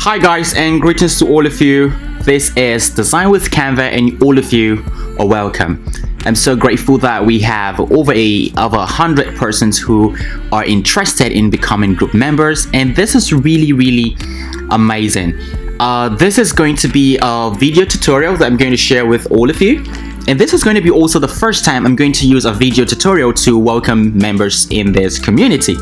Hi guys, and greetings to all of you. This is Design with Canva and all of you are welcome. I'm so grateful that we have over 100 persons who are interested in becoming group members, and this is really amazing. This is going to be a video tutorial that I'm going to share with all of you. And this is going to be also the first time I'm going to use a video tutorial to welcome members in this community.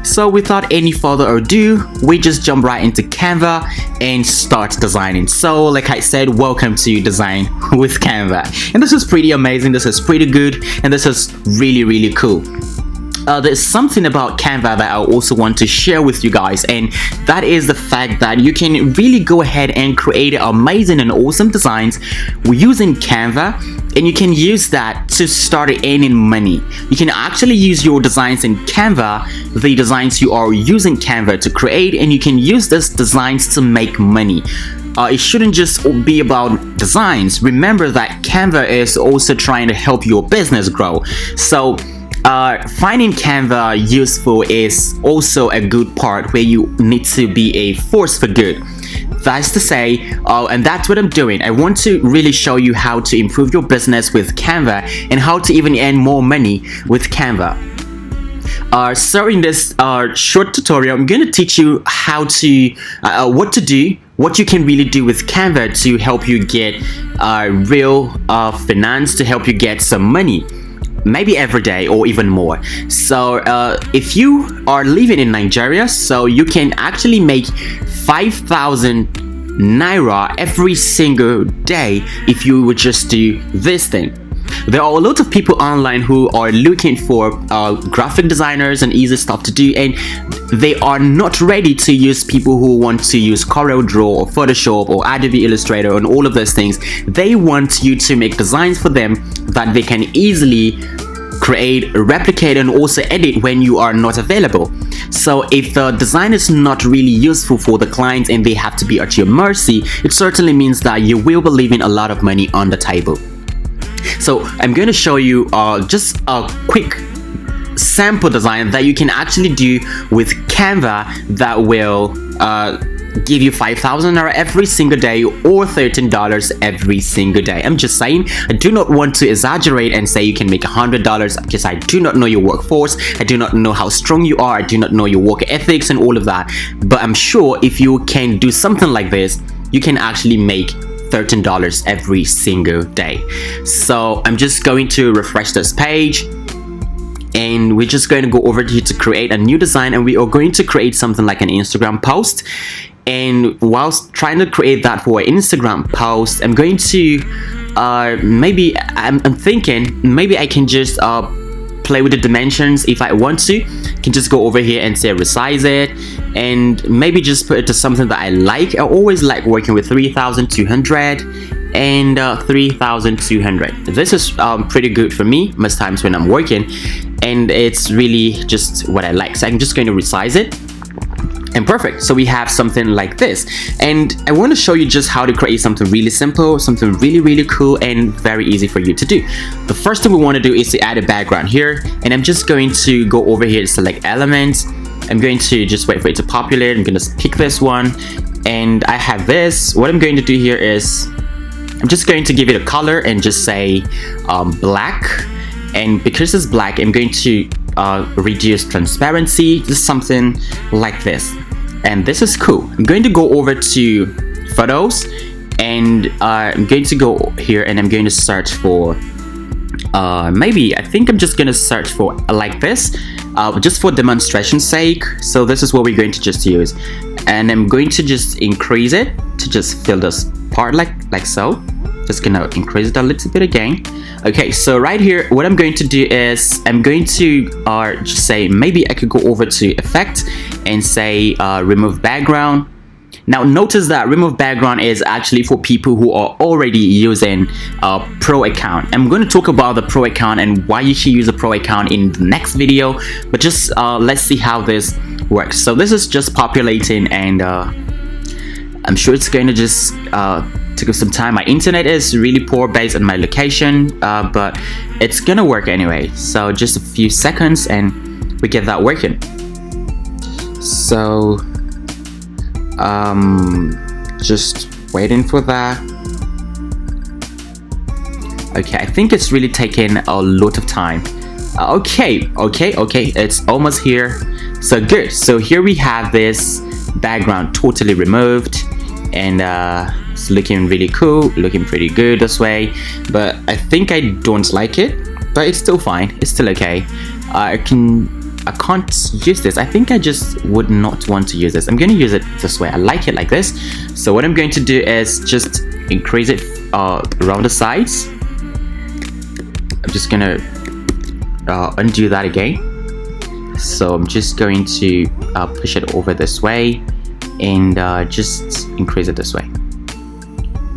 So without any further ado, we just jump right into Canva and start designing. So like I said, welcome to Design with Canva. And this is pretty amazing, this is pretty good, and this is really cool. There's something about Canva that I also want to share with you guys, and that is the fact that you can really go ahead and create amazing and awesome designs using Canva, and you can use that to start earning money. You can actually use your designs in Canva, the designs you are using Canva to create, and you can use these designs to make money. It shouldn't just be about designs. Remember that Canva is also trying to help your business grow. So finding Canva useful is also a good part where you need to be a force for good. That's to say, and that's what I'm doing. I want to really show you how to improve your business with Canva and how to even earn more money with Canva. So in this short tutorial, I'm going to teach you how to, what to do, what you can really do with Canva to help you get real finance, to help you get some money. Maybe every day or even more. So if you are living in Nigeria, so you can actually make 5,000 naira every single day if you would just do this thing. There are a lot of people online who are looking for graphic designers and easy stuff to do, and they are not ready to use people who want to use CorelDRAW or Photoshop or Adobe Illustrator and all of those things. They want you to make designs for them that they can easily create, replicate, and also edit when you are not available. So if the design is not really useful for the clients and they have to be at your mercy, it certainly means that you will be leaving a lot of money on the table. So I'm going to show you just a quick sample design that you can actually do with Canva that will give you 5,000 every single day or $13 every single day. I'm just saying, I do not want to exaggerate and say you can make $100 because I do not know your workforce, I do not know how strong you are, I do not know your work ethics and all of that, but I'm sure if you can do something like this, you can actually make $13 every single day. So I'm just going to refresh this page, and we're just going to go over here to create a new design, and we are going to create something like an Instagram post. And whilst trying to create that for an Instagram post, I'm going to maybe I'm thinking maybe I can just play with the dimensions. If I want to, I can just go over here and say resize it, and maybe just put it to something that I like. I always like working with 3,200 and 3,200. This is pretty good for me most times when I'm working, and it's really just what I like. So I'm just going to resize it. And perfect, so we have something like this, and I want to show you just how to create something really simple, something really cool and very easy for you to do. The first thing we want to do is to add a background here, and I'm just going to go over here to select elements. I'm going to just wait for it to populate. I'm going to pick this one, and I have this. What I'm going to do here is I'm just going to give it a color and just say black, and because it's black, I'm going to reduce transparency, just something like this. And this is cool. I'm going to go over to photos, and I'm going to go here and I'm going to search for maybe I think I'm just going to search for like this, just for demonstration's sake. So this is what we're going to just use, and I'm going to just increase it to just fill this part like so. Just gonna increase it a little bit again. Okay, so right here, what I'm going to do is I'm going to just say maybe I could go over to effect and say remove background. Now notice that remove background is actually for people who are already using a pro account. I'm going to talk about the pro account and why you should use a pro account in the next video, but just let's see how this works. So this is just populating, and I'm sure it's going to just take some time. My internet is really poor based on my location, but it's gonna work anyway. So just a few seconds and we get that working. So Just waiting for that. Okay, I think it's really taking a lot of time. Okay, it's almost here. So good. So here we have this background totally removed, and it's looking really cool, looking pretty good this way. But I think I don't like it, but it's still fine. It's still okay. I can't use this. I think I just would not want to use this. I'm going to use it this way. I like it like this. So what I'm going to do is just increase it around the sides. I'm just going to undo that again. So I'm just going to push it over this way and just increase it this way.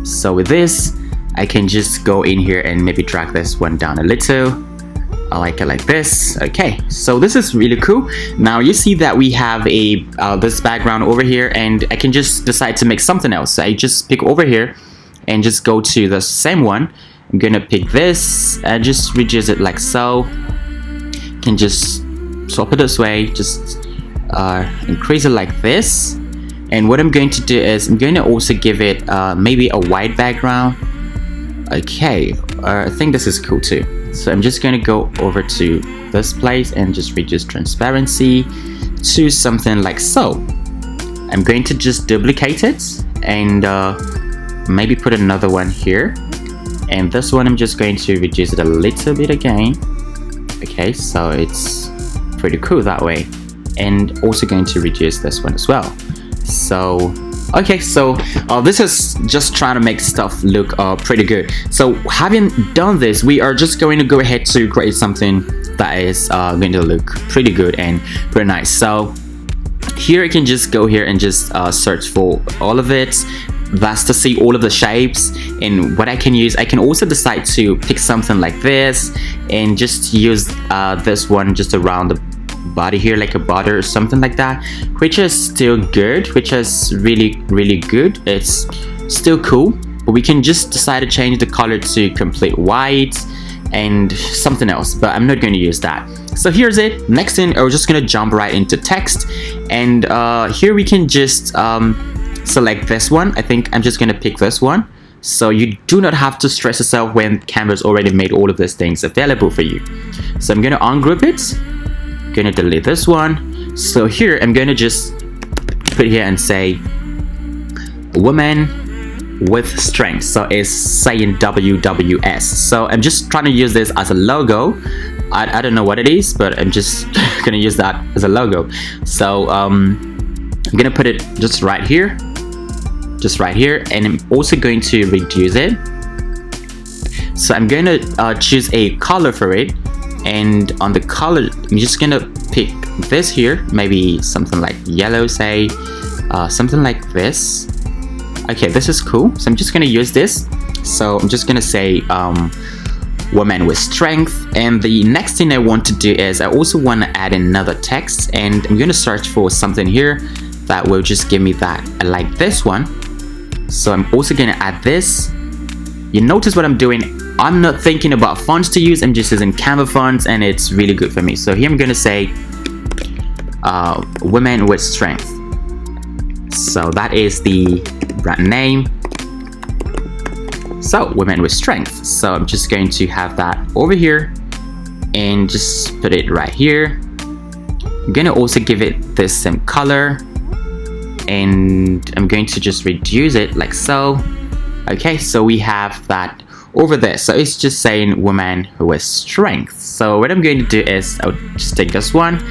So with this, I can just go in here and maybe drag this one down a little. I like it like this. Okay, so this is really cool. Now you see that we have a this background over here, and I can just decide to make something else. So I just pick over here and just go to the same one. I'm gonna pick this and just reduce it like so. Can just swap it this way, just increase it like this. And what I'm going to do is I'm going to also give it maybe a white background. Okay, I think this is cool too. So I'm just going to go over to this place and just reduce transparency to something like so. I'm going to just duplicate it and maybe put another one here. And this one I'm just going to reduce it a little bit again. Okay, so it's pretty cool that way. And also going to reduce this one as well. So okay, so this is just trying to make stuff look pretty good. So having done this, we are just going to go ahead to create something that is going to look pretty good and pretty nice. So here I can just go here and just search for all of it. That's to see all of the shapes. And what I can use, I can also decide to pick something like this and just use this one just around the body here, like a border or something like that, which is still good, which is really good. It's still cool, but we can just decide to change the color to complete white and something else, but I'm not going to use that. So here's it. Next thing, we're just going to jump right into text, and here we can just select this one. I think I'm just going to pick this one. So you do not have to stress yourself when Canva's already made all of these things available for you. So I'm going to ungroup it. Gonna delete this one. So here I'm gonna just put here and say woman with strength. So it's saying WWS. So I'm just trying to use this as a logo. I don't know what it is, but I'm just gonna use that as a logo. So I'm gonna put it just right here, and I'm also going to reduce it. So I'm going to choose a color for it. And on the color, I'm just gonna pick this here, maybe something like yellow, say something like this. Okay, this is cool, so I'm just gonna use this. So I'm just gonna say woman with strength. And the next thing I want to do is I also want to add another text, and I'm gonna search for something here that will just give me that. I like this one, so I'm also gonna add this. You notice what I'm doing, I'm not thinking about fonts to use, I'm just using Canva fonts, and it's really good for me. So here I'm gonna say women with strength. So that is the brand name. So women with strength. So I'm just going to have that over here and just put it right here. I'm gonna also give it this same color, and I'm going to just reduce it like so. Okay, so we have that over there. So it's just saying woman with strength. So what I'm going to do is I'll just take this one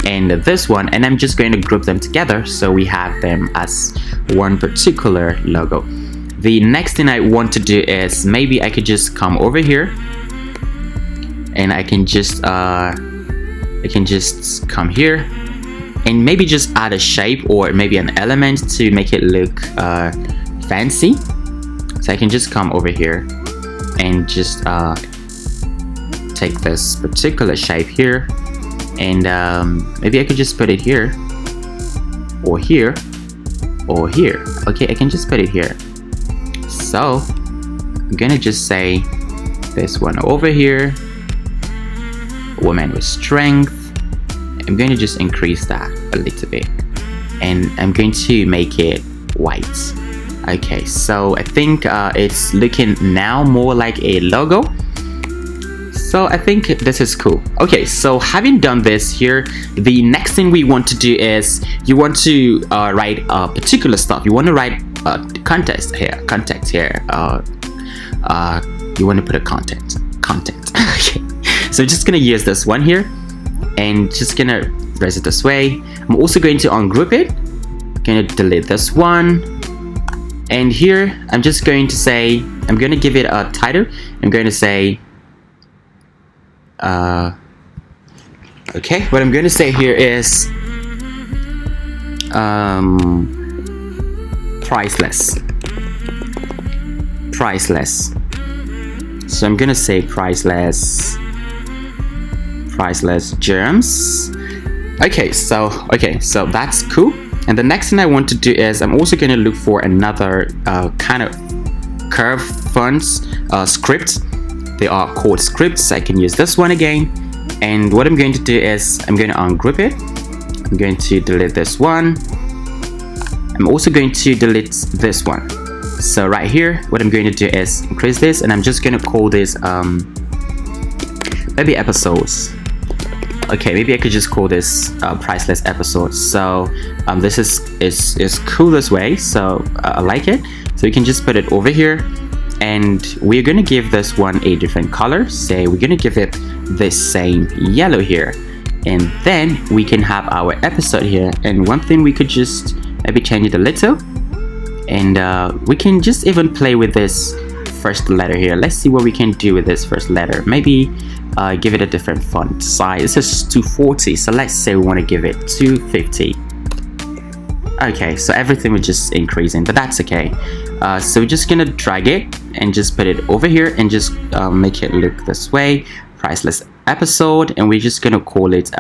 and this one, and I'm just going to group them together so we have them as one particular logo. The next thing I want to do is maybe I could just come over here and I can just come here and maybe just add a shape or maybe an element to make it look fancy. So I can just come over here and just take this particular shape here, and maybe I could just put it here or here or here. Okay, I can just put it here. So I'm gonna just say this one over here, woman with strength. I'm going to just increase that a little bit, and I'm going to make it white. Okay, so I think it's looking now more like a logo. So I think this is cool. Okay, so having done this here, the next thing we want to do is you want to write particular stuff. You want to write context here. You want to put a content. Okay, so just gonna use this one here and just gonna raise it this way. I'm also going to ungroup it. Gonna delete this one, and here I'm just going to say, I'm going to give it a title. I'm going to say okay, what I'm going to say here is priceless. So I'm going to say priceless gems. Okay, so that's cool. And the next thing I want to do is I'm also going to look for another kind of curve fonts script. They are called scripts. I can use this one again. And what I'm going to do is I'm going to ungroup it. I'm going to delete this one. I'm also going to delete this one. So right here, what I'm going to do is increase this, and I'm just going to call this maybe episodes. Okay, maybe I could just call this priceless episodes. So this is cool this way, so I like it. So you can just put it over here, and we're going to give this one a different color. Say we're going to give it this same yellow here, and then we can have our episode here. And one thing, we could just maybe change it a little, and we can just even play with this first letter here. Let's see what we can do with this first letter. Maybe give it a different font size. This is 240, so let's say we want to give it 250. Okay, so everything was just increasing, but that's okay. So we're just gonna drag it and just put it over here and just make it look this way. Priceless episode, and we're just gonna call it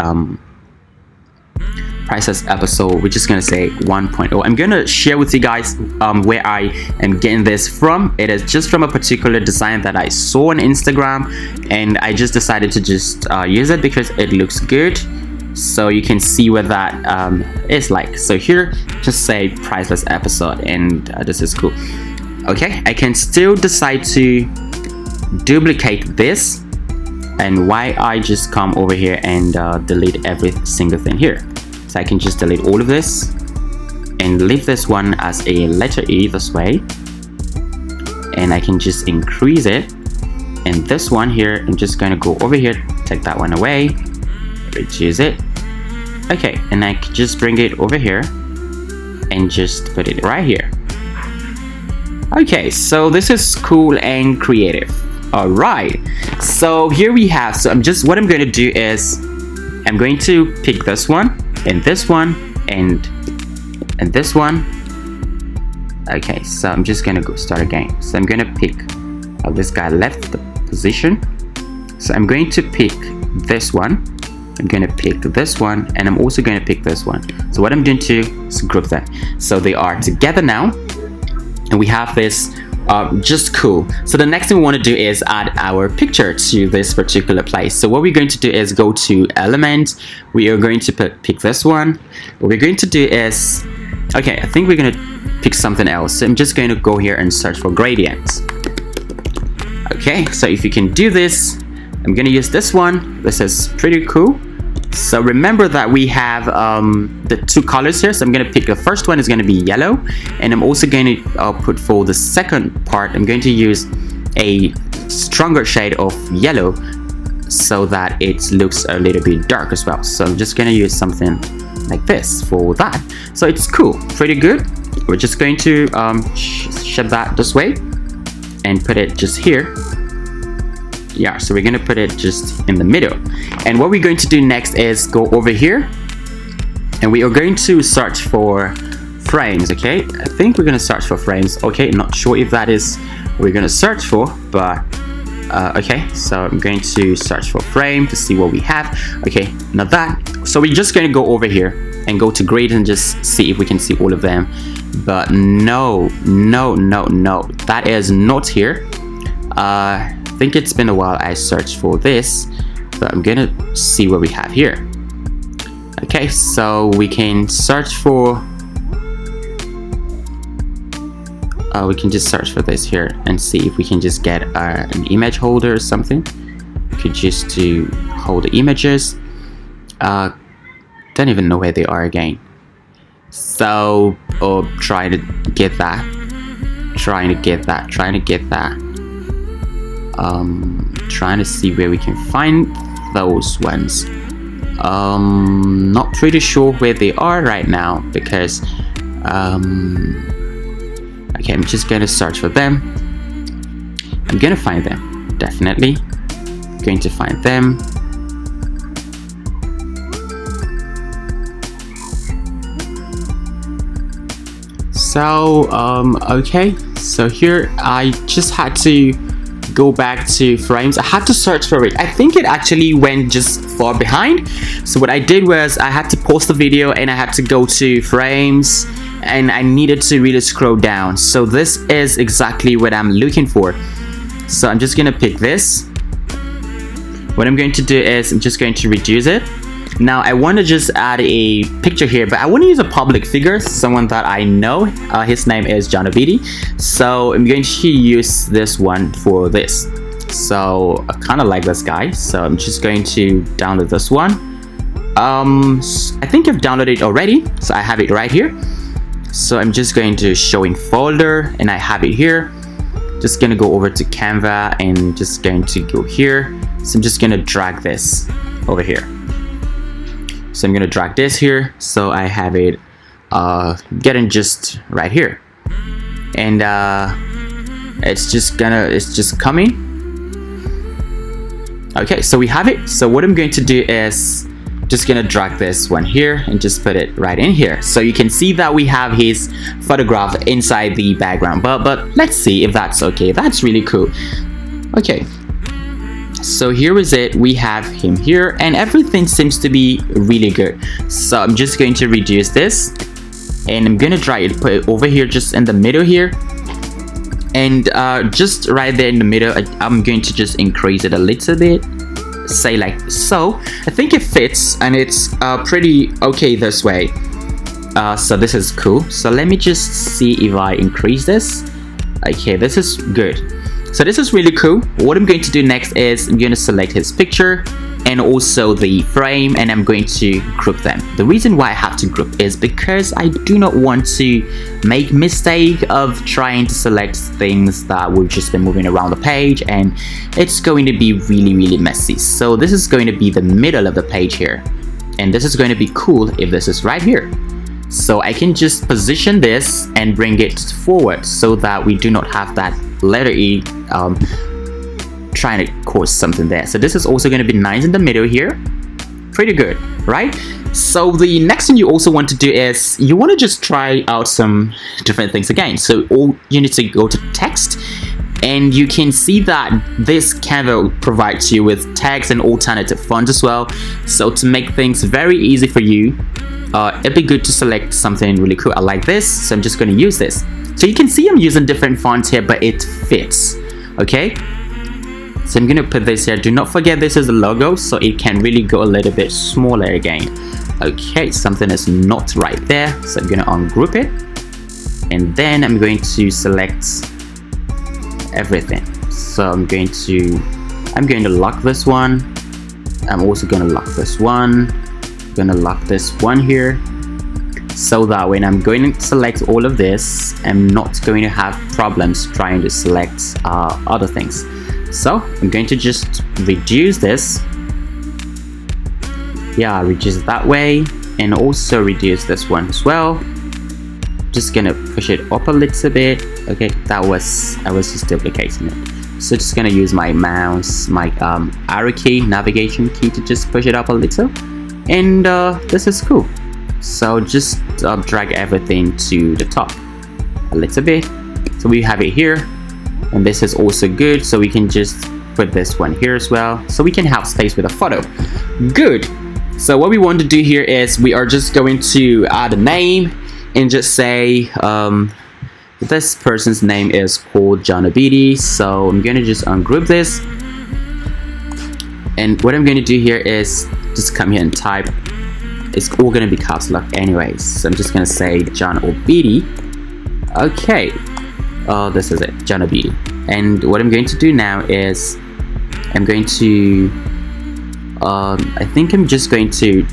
priceless episode. We're just gonna say 1.0. I'm gonna share with you guys where I am getting this from. It is just from a particular design that I saw on Instagram, and I just decided to just use it because it looks good. So you can see what that is like. So here, just say priceless episode, and this is cool. Okay, I can still decide to duplicate this, and why I just come over here and delete every single thing here. So I can just delete all of this and leave this one as a letter E this way, and I can just increase it. And this one here, I'm just going to go over here, take that one away, reduce it. Okay, and I can just bring it over here and just put it right here. Okay, so this is cool and creative. All right, so here we have, so what I'm going to do is I'm going to pick this one and this one and this one. Okay, so I'm just gonna go start again. So I'm gonna pick this guy left the position. So I'm going to pick this one, I'm gonna pick this one, and I'm also gonna pick this one. So what I'm going to do is group them, so they are together now, and we have this just cool. So the next thing we want to do is add our picture to this particular place. So what we're going to do is go to element. We are going to pick this one. What we're going to do is, okay, I think we're going to pick something else. So I'm just going to go here and search for gradients. Okay, so if you can do this, I'm going to use this one. This is pretty cool. So remember that we have the two colors here. So I'm going to pick the first one is going to be yellow, and I'm also going to put for the second part, I'm going to use a stronger shade of yellow so that it looks a little bit dark as well. So I'm just going to use something like this for that. So it's cool, pretty good. We're just going to shove that this way and put it just here. Yeah, so we're going to put it just in the middle. And what we're going to do next is go over here, and we are going to search for frames. Okay, I think we're going to search for frames. Okay, not sure if that is what we're going to search for, but okay, so I'm going to search for frame to see what we have. Okay, not that. So we're just going to go over here and go to grid and just see if we can see all of them. But no, that is not here. I think it's been a while I searched for this, but I'm gonna see what we have here. Okay, so we can search for we can just search for this here and see if we can just get an image holder or something. We could just to hold the images. Don't even know where they are again. So trying to get that. Trying to see where we can find those ones. Not pretty sure where they are right now because okay, I'm just gonna search for them. I'm gonna find them, definitely going to find them. So okay, so here I just had to go back to frames. I had to search for it. I think it actually went just far behind. So what I did was I had to pause the video and I had to go to frames and I needed to really scroll down. So this is exactly what I'm looking for. So I'm just gonna pick this. What I'm going to do is I'm just going to reduce it. Now I want to just add a picture here, but I want to use a public figure, someone that I know. His name is John Obidi. So I'm going to use this one for this. So I kind of like this guy, so I'm just going to download this one. I think I've downloaded it already, so I have it right here. So I'm just going to show in folder and I have it here. Just gonna go over to Canva and just going to go here. So I'm just gonna drag this over here. So I'm gonna drag this here, so I have it getting just right here, and it's just coming. Okay, so we have it. So what I'm going to do is just gonna drag this one here and just put it right in here, so you can see that we have his photograph inside the background. But let's see if that's okay. That's really cool. Okay. So here is it. We have him here and everything seems to be really good. So I'm just going to reduce this and I'm gonna try it, put it over here just in the middle here, and just right there in the middle I'm going to just increase it a little bit, say like so. I think it fits and it's pretty okay this way. So this is cool. So let me just see if I increase this. Okay, this is good. So this is really cool. What I'm going to do next is I'm going to select his picture and also the frame, and I'm going to group them. The reason why I have to group is because I do not want to make mistake of trying to select things that will just be moving around the page, and it's going to be really messy. So this is going to be the middle of the page here, and this is going to be cool if this is right here. So I can just position this and bring it forward so that we do not have that letter E trying to cause something there. So this is also going to be nice in the middle here. Pretty good, right? So the next thing you also want to do is you want to just try out some different things again. So all you need to go to text, and you can see that this Canva provides you with text and alternative fonts as well. So to make things very easy for you, it'd be good to select something really cool. I like this, so I'm just going to use this. So you can see I'm using different fonts here, but it fits. Okay, so I'm going to put this here. Do not forget this is a logo, so it can really go a little bit smaller again. Okay, something is not right there, so I'm going to ungroup it, and then I'm going to select everything. So I'm going to lock this one. I'm also going to lock this one. I'm going to lock this one here, so that when I'm going to select all of this, I'm not going to have problems trying to select other things. So I'm going to just reduce this. Yeah, reduce it that way, and also reduce this one as well. Just gonna push it up a little bit. Okay, I was just duplicating it. So just gonna use my mouse, my arrow key, navigation key, to just push it up a little, and this is cool. So just drag everything to the top a little bit, so we have it here, and this is also good. So we can just put this one here as well, so we can have space with a photo. Good. So what we want to do here is we are just going to add a name and just say this person's name is called John Obidi. So I'm going to just ungroup this, and what I'm going to do here is just come here and type. It's all going to be caps lock anyways, so I'm just going to say John Obidi. Okay, This is it, Jana Beauty. And what I'm going to do now is I'm going to I think I'm just going to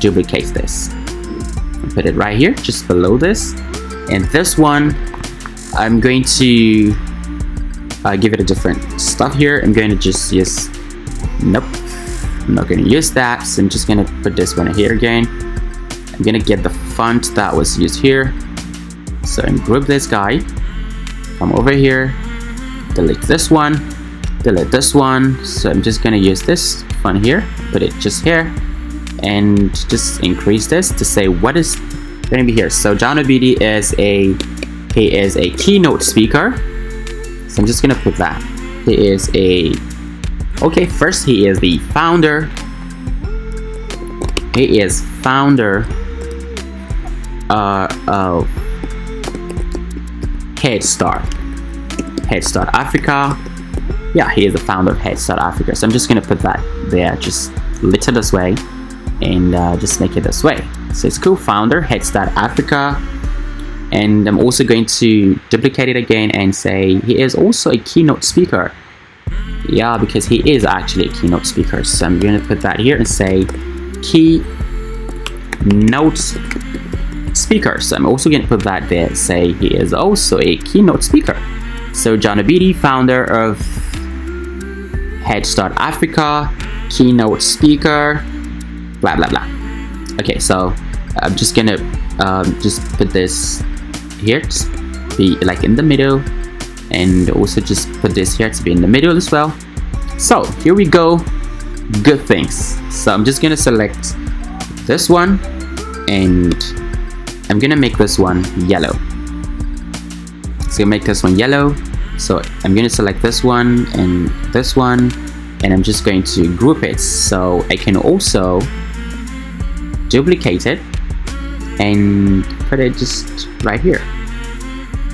duplicate this and put it right here, just below this. And this one, I'm going to give it a different stuff here. I'm going to just use, nope, I'm not going to use that. So I'm just going to put this one here again. I'm going to get the font that was used here. So I'm group this guy, come over here, delete this one, delete this one. So I'm just going to use this font here, put it just here, and just increase this to say what is going to be here. So Jana Beauty is he is a keynote speaker. So I'm just going to put that. He is first he is the founder. He is founder of Head Start Africa. Yeah, he is the founder of Head Start Africa. So I'm just going to put that there, just little this way, and just make it this way. So it's cool, founder, Head Start Africa. And I'm also going to duplicate it again and say he is also a keynote speaker. Yeah, because he is actually a keynote speaker. So I'm going to put that here and say keynote speaker. So I'm also going to put that there, say he is also a keynote speaker. So Jana Beauty, founder of Head Start Africa, keynote speaker, blah blah blah. Okay, so I'm just gonna just put this here to be like in the middle, and also just put this here to be in the middle as well. So here we go, good things. So I'm just gonna select this one, and I'm gonna make this one yellow. So make this one yellow. So I'm going to select this one, and I'm just going to group it. So I can also duplicate it and put it just right here.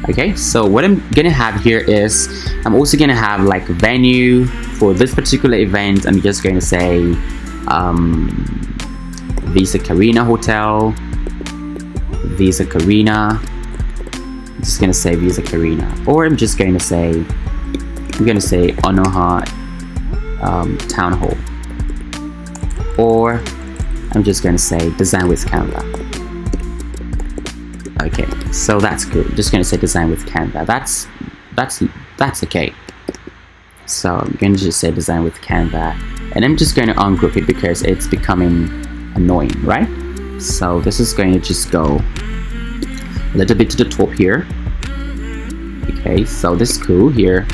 Okay, so what I'm going to have here is I'm also going to have like a venue for this particular event. I'm just going to say Visa Carina Hotel, Visa Carina. I'm just gonna say Visa Carina, or I'm just going to say Onoha Town Hall, or I'm just going to say design with Canva. Okay, so that's good. I'm just going to say design with Canva. That's okay. So I'm going to just say design with Canva, and I'm just going to ungroup it because it's becoming annoying, right? So this is going to just go a little bit to the top here. Okay, so this is cool here,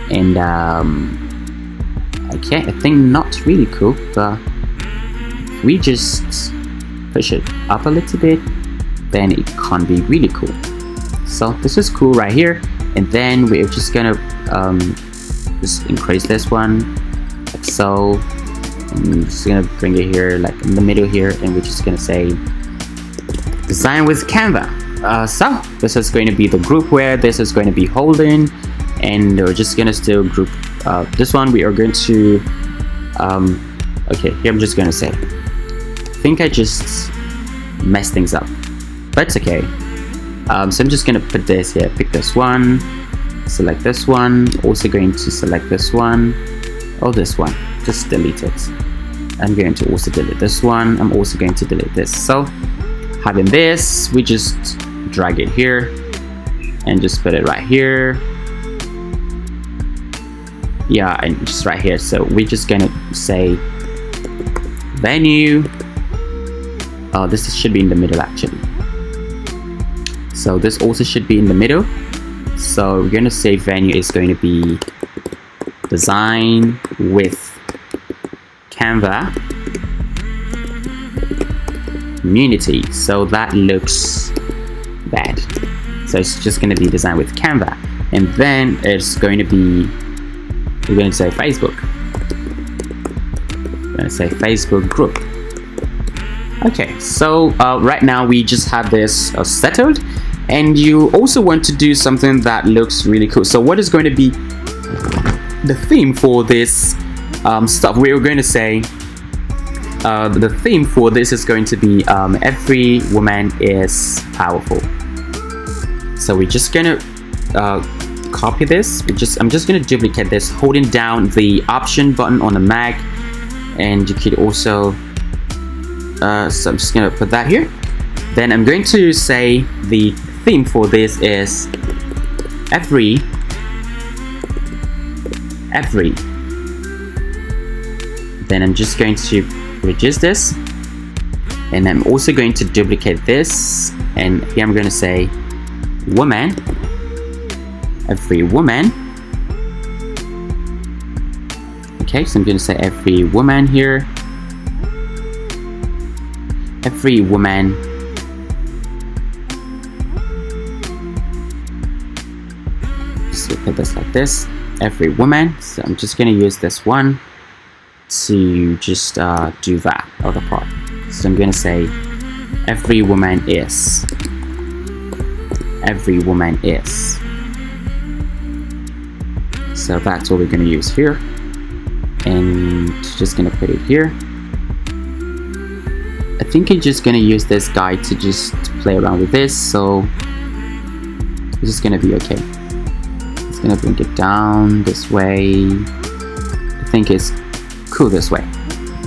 and okay, I think not really cool, but we just push it up a little bit, then it can be really cool. So this is cool right here, and then we're just gonna just increase this one like so. I'm just gonna bring it here like in the middle here, and we're just gonna say design with Canva. So this is going to be the group where this is going to be holding, and we're just gonna still group this one. We are going to okay, here I'm just gonna say I think I just messed things up, but it's okay. So I'm just gonna put this here, pick this one, select this one, also going to select this one, this one, just delete it. I'm going to also delete this one. I'm also going to delete this. So having this, we just drag it here and just put it right here. Yeah, and just right here. So we're just gonna say venue. This should be in the middle actually. So this also should be in the middle. So we're gonna say venue is going to be design with Canva community. So that looks bad. So it's just going to be designed with Canva, and then it's going to be, we're going to say Facebook. We're going to say Facebook group. Okay, so right now we just have this settled, and you also want to do something that looks really cool. So what is going to be the theme for this stuff? We're going to say the theme for this is going to be every woman is powerful. So we're just gonna copy this. I'm just going to duplicate this, holding down the Option button on the Mac, and you could also so I'm just going to put that here. Then I'm going to say the theme for this is every. Then I'm just going to reduce this, and I'm also going to duplicate this, and here I'm going to say woman, every woman. Okay, so I'm going to say every woman here, every woman. Just put this like this, every woman. So I'm just going to use this one to just do that other part. So I'm going to say every woman is, every woman is. So that's what we're going to use here, and just going to put it here. I think I'm just going to use this guy to just play around with this, so it's just going to be okay. It's going to bring it down this way. I think it's cool this way.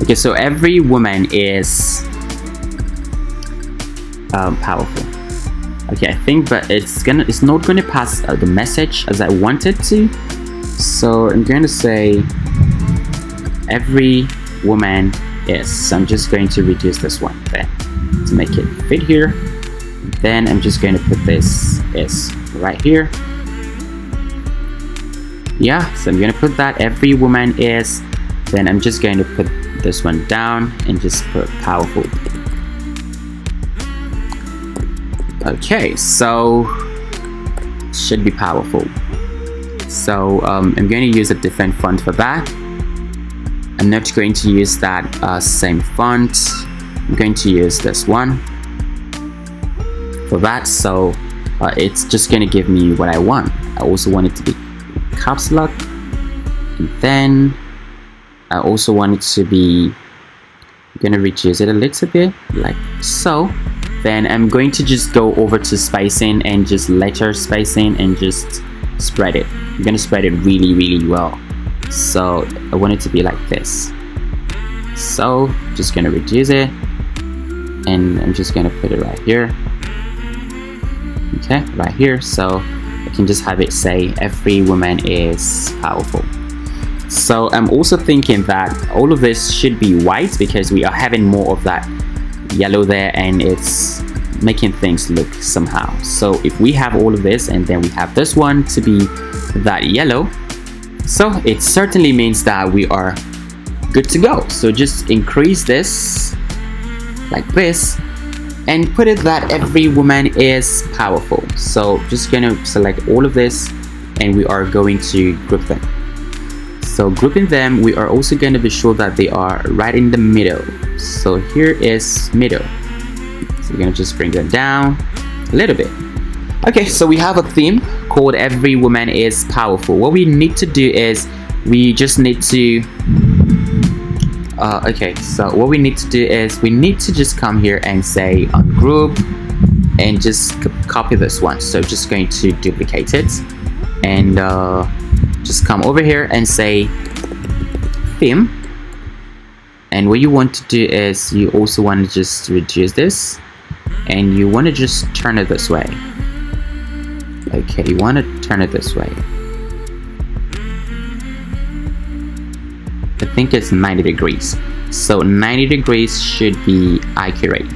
Okay, so every woman is powerful. Okay, I think, but it's not gonna pass the message as I want it to. So I'm going to say every woman is. So I'm just going to reduce this one there to make it fit here. Then I'm just going to put this is right here. Yeah, so I'm going to put that every woman is. Then I'm just going to put this one down and just put powerful. Okay, so should be powerful. So I'm going to use a different font for that. I'm not going to use that same font. I'm going to use this one for that. So it's just going to give me what I want. I also want it to be caps lock, and then I also want it to be, I'm going to reduce it a little bit like so. Then I'm going to just go over to spacing and just letter spacing and just spread it. I'm going to spread it really well. So I want it to be like this. So just going to reduce it, and I'm just going to put it right here. Okay, right here. So I can just have it say every woman is powerful. So I'm also thinking that all of this should be white because we are having more of that yellow there, and it's making things look somehow. So if we have all of this and then we have this one to be that yellow, so it certainly means that we are good to go. So just increase this like this and put it that every woman is powerful. So just gonna select all of this and we are going to group them. So grouping them, we are also going to be sure that they are right in the middle. So here is middle. So we're going to just bring them down a little bit. Okay, so we have a theme called every woman is powerful. What we need to do is we just need to okay, so what we need to do is we need to just come here and say ungroup and just copy this one. So just going to duplicate it and just come over here and say theme, and what you want to do is you also want to just reduce this and you want to just turn it this way. Okay, you want to turn it this way. I think it's 90 degrees. So 90 degrees should be accurate.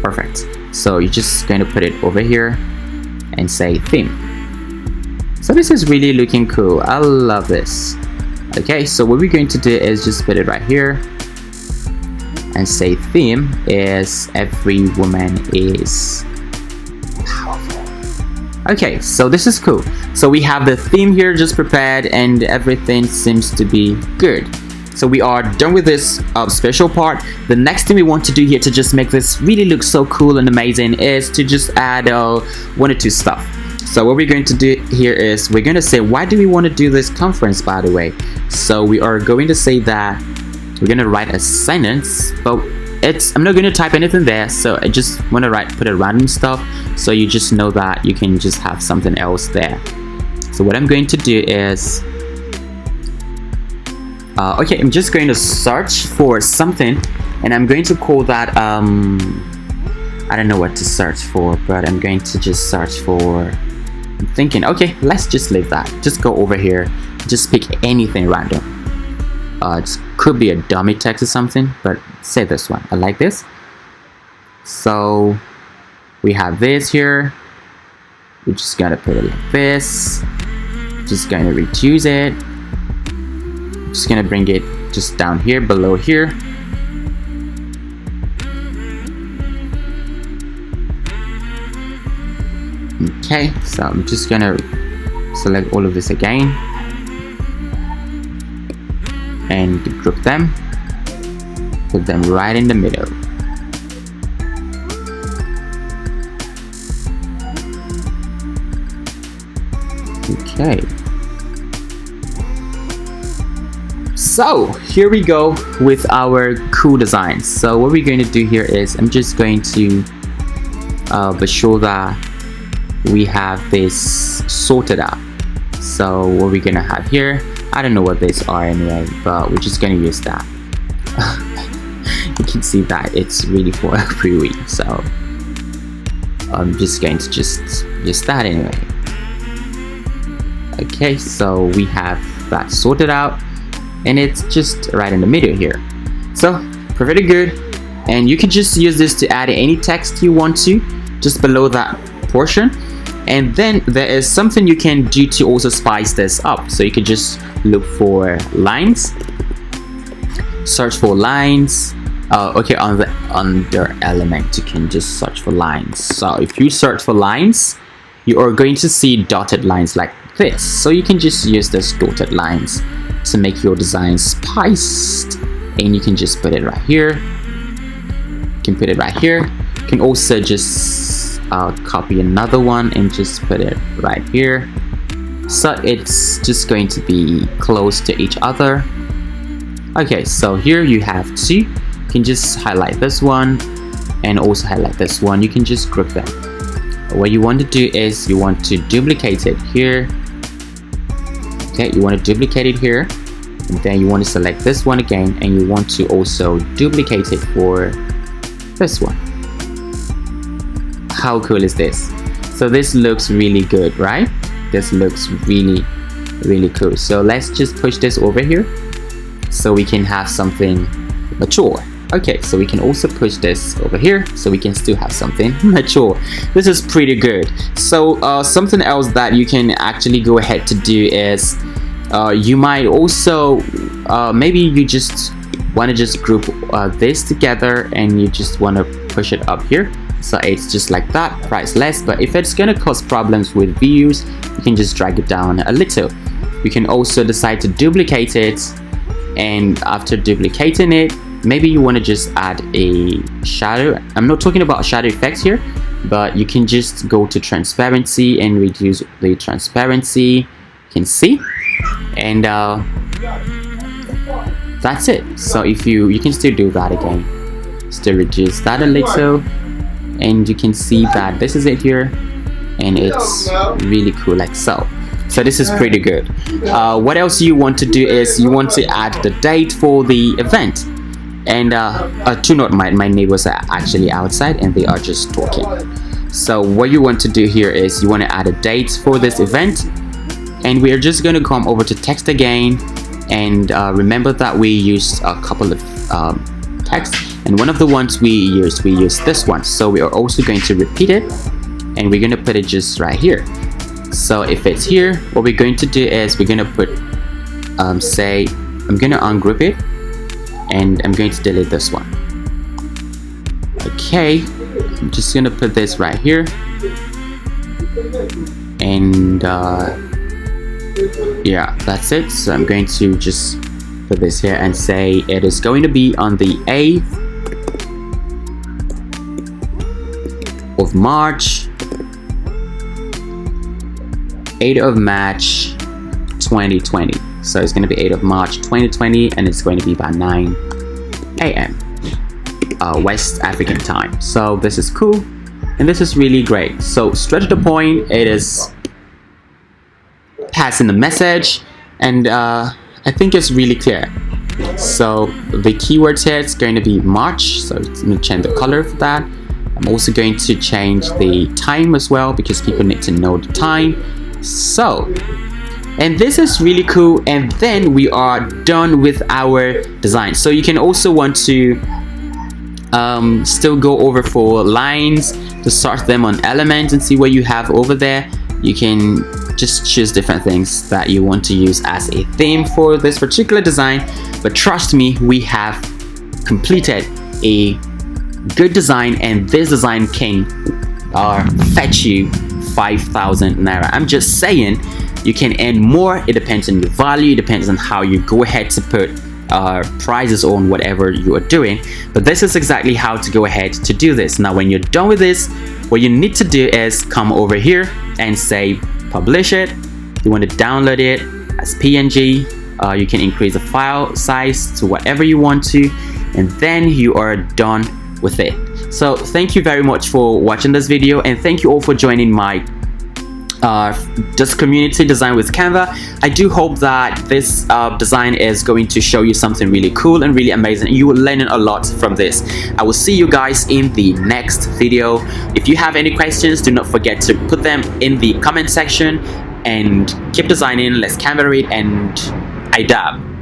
Perfect. So you're just going to put it over here and say theme. So this is really looking cool. I love this. Okay, so what we're going to do is just put it right here and say theme is every woman is powerful. Okay, so this is cool. So we have the theme here just prepared and everything seems to be good. So we are done with this special part. The next thing we want to do here to just make this really look so cool and amazing is to just add one or two stuff. So what we're going to do here is we're going to say, why do we want to do this conference, by the way? So we are going to say that we're going to write a sentence, but I'm not going to type anything there, so I just want to put a random stuff, so you just know that you can just have something else there. So what I'm going to do is okay, I'm just going to search for something, and I'm going to call that I don't know what to search for, but I'm going to just search for, I'm thinking, okay, let's just leave that. Just go over here, just pick anything random. It could be a dummy text or something, but say this one. I like this. So we have this here. We're just gonna put it like this. Just gonna reduce it. Just gonna bring it just down here, below here. Okay, so I'm just gonna select all of this again and group them, put them right in the middle. Okay, so here we go with our cool designs. So what we're going to do here is I'm just going to be sure that we have this sorted out. So what we're gonna have here, I don't know what these are anyway, but we're just gonna use that. You can see that it's really for a preview, so I'm just going to just use that anyway. Okay, so we have that sorted out, and it's just right in the middle here. So pretty good, and you can just use this to add any text you want to just below that portion. And then there is something you can do to also spice this up. So you can just look for lines, search for lines. Okay, under element, you can just search for lines. So if you search for lines, you are going to see dotted lines like this. So you can just use those dotted lines to make your design spiced. And you can just put it right here. You can put it right here. You can also just copy another one and just put it right here, so it's just going to be close to each other. Okay, so here you have two. You can just highlight this one and also highlight this one. You can just group them. What you want to do is you want to duplicate it here. Okay, you want to duplicate it here, and then you want to select this one again, and you want to also duplicate it for this one. How cool is this? So this looks really good, right? This looks really cool. So let's just push this over here so we can have something mature. Okay, so we can also push this over here so we can still have something mature. This is pretty good. So something else that you can actually go ahead to do is you might also maybe you just want to just group this together, and you just want to push it up here. So it's just like that, priceless. But if it's gonna cause problems with views, you can just drag it down a little. You can also decide to duplicate it, and after duplicating it, maybe you want to just add a shadow. I'm not talking about shadow effects here, but you can just go to transparency and reduce the transparency. You can see, and that's it. So if you can still do that again, still reduce that a little. And you can see that this is it here, and it's really cool like so. So this is pretty good. What else you want to do is you want to add the date for the event. And to note, my neighbors are actually outside and they are just talking. So what you want to do here is you want to add a date for this event, and we are just going to come over to text again, and remember that we used a couple of text, and one of the ones we used this one. So we are also going to repeat it, and we're going to put it just right here. So if it's here, what we're going to do is we're going to put say I'm going to ungroup it, and I'm going to delete this one. Okay, I'm just going to put this right here, and yeah, that's it. So I'm going to just put this here and say it is going to be on the 8th of March, 8th of March 2020. So it's going to be 8th of March 2020, and it's going to be by 9 a.m. West African time. So this is cool, and this is really great. So straight to the point, it is passing the message, and I think it's really clear. So the keywords here, it's going to be March, so let me change the color for that. I'm also going to change the time as well, because people need to know the time. So, and this is really cool, and then we are done with our design. So you can also want to still go over for lines, to sort them on elements and see what you have over there. You can just choose different things that you want to use as a theme for this particular design. But trust me, we have completed a good design, and this design can fetch you 5,000 naira. I'm just saying, you can earn more. It depends on your value, it depends on how you go ahead to put prices on whatever you are doing. But this is exactly how to go ahead to do this. Now when you're done with this, what you need to do is come over here and say publish it. You want to download it as PNG. You can increase the file size to whatever you want to, and then you are done with it. So thank you very much for watching this video, and thank you all for joining my just community design with Canva. I do hope that this design is going to show you something really cool and really amazing. You will learn a lot from this. I will see you guys in the next video. If you have any questions, do not forget to put them in the comment section, and keep designing. Let's Canva it, and I dab.